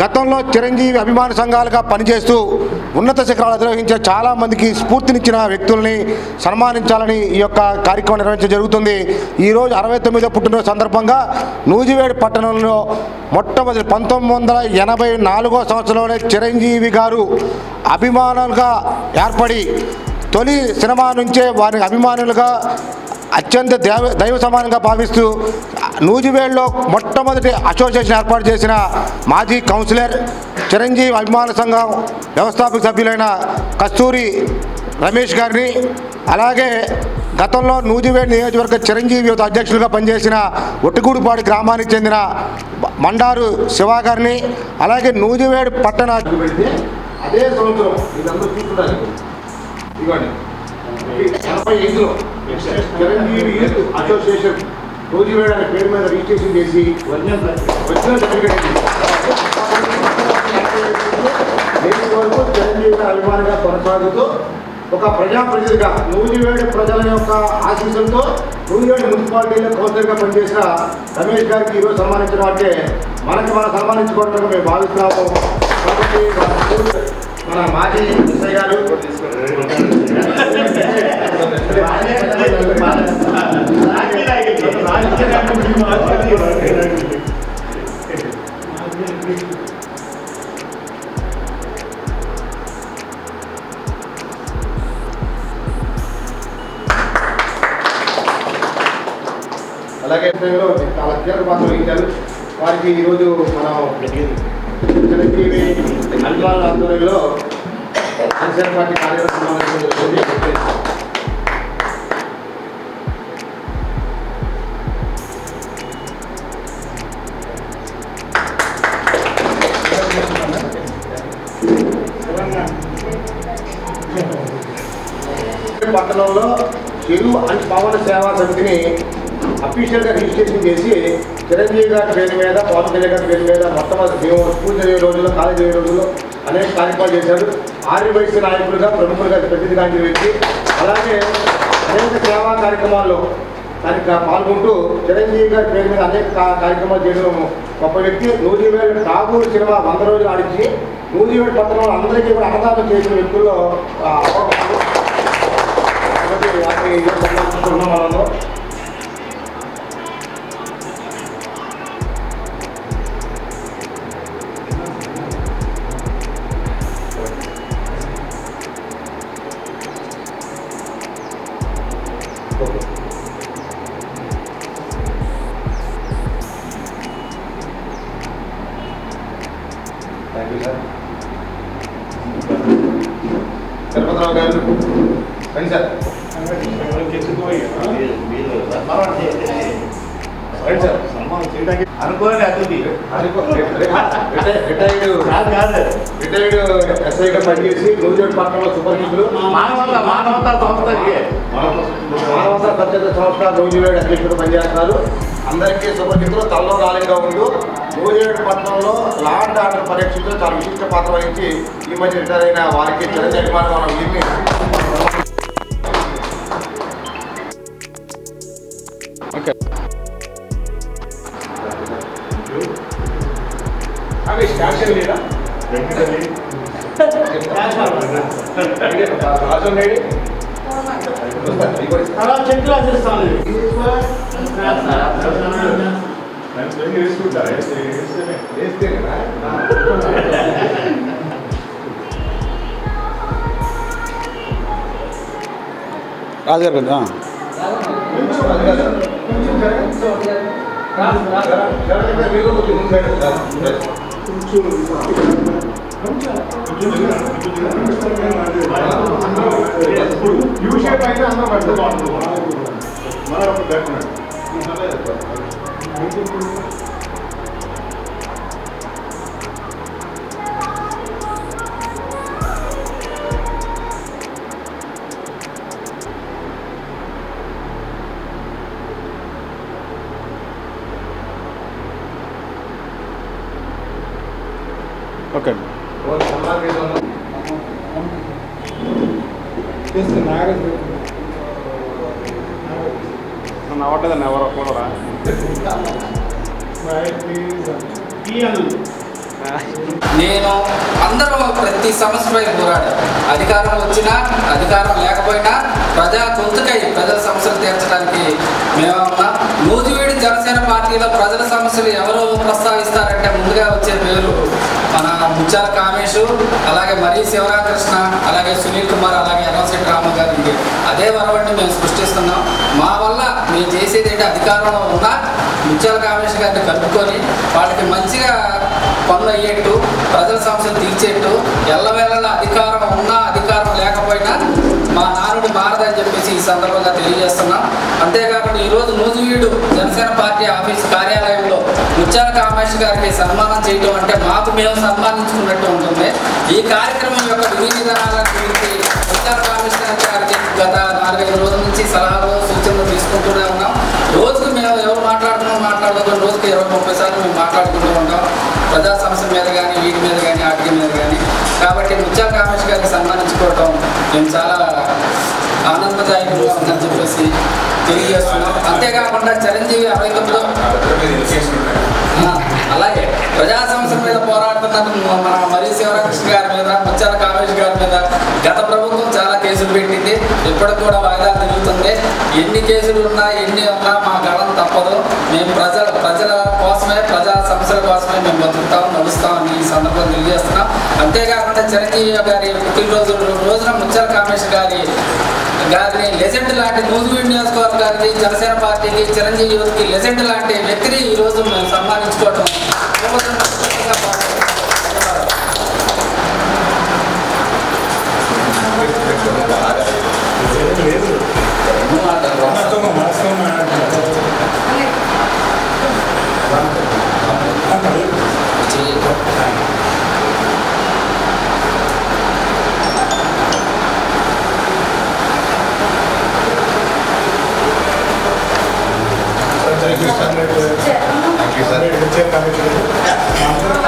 గతంలో చిరంజీవి అభిమాన సంఘాలుగా పనిచేస్తూ ఉన్నత శిఖరాలు అధిరోహించే చాలామందికి స్ఫూర్తినిచ్చిన వ్యక్తుల్ని సన్మానించాలని ఈ యొక్క కార్యక్రమం నిర్వహించడం జరుగుతుంది. ఈరోజు 69వ పుట్టినరోజు సందర్భంగా నూజివేడ్ పట్టణంలో మొట్టమొదటి 1984వ సంవత్సరంలోనే చిరంజీవి గారు అభిమానులుగా ఏర్పడి తొలి సినిమా నుంచే వారి అభిమానులుగా అత్యంత దైవ సమానంగా భావిస్తూ నూజివేడ్లో మొట్టమొదటి అసోసియేషన్ ఏర్పాటు చేసిన మాజీ కౌన్సిలర్ చిరంజీవి అభిమాన సంఘం వ్యవస్థాపక సభ్యులైన కస్తూరి రమేష్ గారిని, అలాగే గతంలో నూజివేడ్ నియోజకవర్గ చిరంజీవి యువత అధ్యక్షులుగా పనిచేసిన ఒట్టిగూడిపాడు గ్రామానికి చెందిన మండారు శివ గారిని, అలాగే నూజివేడ్ పట్టణ అదే సంవత్సరం చిరంజీవి యూత్ అసోసియేషన్ నూజివేడ్ అనే పేరు మీద రిజిస్ట్రేషన్ చేసి ఒరిజినల్ సర్టిఫికేట్ వరకు చిరంజీవి అభిమానిగా కొనసాగుతూ ఒక ప్రజాప్రతినిధిగా నూజివేడ్ ప్రజల యొక్క ఆశీస్సులతో నూజివేడ్ మున్సిపాలిటీలో కౌన్సిలర్గా పనిచేసిన రమేష్ గారికి ఈరోజు సన్మానించడం అంటే మనం సన్మానించుకోవడం మేము భావిస్తున్నాము. కాబట్టి మన మాజీ ఎస్ఐ గారు అలాగే చాలా కీలక పాత్ర వహించారు. వారికి ఈరోజు మనం చిరంజీవి అభిమానుల ఆధ్వర్యంలో జనసేన పార్టీ కార్యవర్గ సమావేశం జరుగుతుంది. పట్టణంలో చెరువు అండ్ పవన సేవా సమితిని అఫీషియల్గా రిజిస్ట్రేషన్ చేసి చిరంజీవి గారి పేరు మీద, పవన్ కళ్యాణ్ గారి పేరు మీద మొట్టమొదటి స్కూల్ చదివే రోజుల్లో, కాలేజ్ చదివే రోజుల్లో అనేక కార్యక్రమాలు చేశారు. ఆర్యవైశ్య నాయకులుగా, ప్రముఖులుగా ప్రతినిధిగాంచి వ్యక్తి. అలాగే అనేక సేవా కార్యక్రమాల్లో దానికి పాల్గొంటూ చిరంజీవి గారి పేరు మీద అనేక కార్యక్రమాలు చేయడం గొప్ప వ్యక్తి. నూజివేడ్ ఠాగూర్ సినిమా 100 రోజులు ఆడించి నూజివేడ్ పట్టణంలో అందరికీ కూడా అన్నదానం చేసిన వ్యక్తుల్లో మనం తిరుపతిరావు గారు రండి సార్. రిటైర్డ్ ఎస్ఐగా పనిచేసి నూజివేడ్ పట్టణంలో సూపర్ హిట్లు మానవతా పరిషత్ సంస్థ నూజివేడ్ అధ్యక్షుడు పనిచేస్తున్నారు. అందరికీ సూపర్ హిట్లు తల్లో రాలిగా ఉంటూ నూజివేడ్ పట్టణంలో లా అండ్ ఆర్డర్ పరీక్షలో చాలా విశిష్ట పాత్ర వహించి ఈ మధ్య రిటైర్ అయిన వారికి చిరంజీవి అభిమానం మనం వీరిని రాజుగారు కదా ఓకే నవ్వట్లేదండి ఎవరో కూడా నేను అందరూ ప్రతి సమస్యపై పోరాడారు. అధికారం వచ్చినా అధికారం లేకపోయినా ప్రజా గొంతుకై ప్రజల సమస్యలు తీర్చడానికి మేమన్నా. నూజివీడు జనసేన పార్టీలో ప్రజల సమస్యలు ఎవరు ప్రస్తావిస్తారంటే ముందుగా వచ్చే పేరు మన ముత్యాల కామేషు, అలాగే మరీ శివరామకృష్ణ, అలాగే సునీల్ కుమార్, అలాగే ఎర్రశెట్టి రామ గారికి అదే వరవడిని మేము సృష్టిస్తున్నాం. మా వల్ల మేము చేసేది ఏంటి, అధికారంలో ఉన్న ముత్యాల కామేష్ గారిని కలుపుకొని వాళ్ళకి మంచిగా పనులు అయ్యేట్టు, ప్రజల సమస్యలు తీర్చేట్టు, ఎల్లవేళలా అధికారం ఉన్నా అధికారం లేకపోయినా మా నానుడి మారదని చెప్పేసి ఈ సందర్భంగా తెలియజేస్తున్నాం. అంతేకాకుండా ఈరోజు నూజివీడు జనసేన పార్టీ ఆఫీసు కార్యాలయంలో ముత్యాల కామేష్ గారికి సన్మానం చేయడం అంటే మాకు మేము సన్మానించుకున్నట్టు ఉంటుంది. ఈ కార్యక్రమం యొక్క విధి విధానాల గురించి ముత్యాల కామేష్ గారికి గత 4-5 రోజుల నుంచి సలహాలు సూచనలు తీసుకుంటూనే ఉన్నాం. రోజుకు మేము ఎవరు మాట్లాడుకుని రోజుకి 20-30 సార్లు మేము మాట్లాడుకుంటూ ఉంటాం, ప్రజా సమస్య మీద కానీ, వీటి మీద కానీ, ఆటల మీద కానీ. కాబట్టి ముత్యాల కామేష్ గారికి సన్మానించుకోవటం మేము చాలా ఆనందదాయకంగా ఉందని చెప్పేసి తెలియజేస్తున్నాం. అంతేకాకుండా చిరంజీవి 69 అలాగే ప్రజా సమస్యల మీద పోరాడుతున్న మన మరీ శివరామకృష్ణ గారి మీద, ముత్యాల కామేష్ గారి మీద గత ప్రభుత్వం చాలా కేసులు పెట్టింది. ఇప్పటికి కూడా వాయిదాలు తిరుగుతుంది. ఎన్ని కేసులు ఉన్నా ఎన్ని ఉన్నా మా గడం తప్పదు. మేము ప్రజల కోసమే, ప్రజా సమస్యల కోసమే మేము బతుకుతాం, నడుస్తామని ఈ సందర్భంగా తెలియజేస్తున్నాం. అంతేకాకుండా చిరంజీవి గారి పుట్టినరోజు రోజున ముత్యాల కామేష్ గారిని లెజెండ్ లాంటి నూజివీడు నియోజకవర్గానికి, జనసేన పార్టీకి, చిరంజీవి యూత్కి లెజెండ్ లాంటి వ్యక్తిని ఈరోజు మేము సన్మానించుకోవటం Thank you, sir.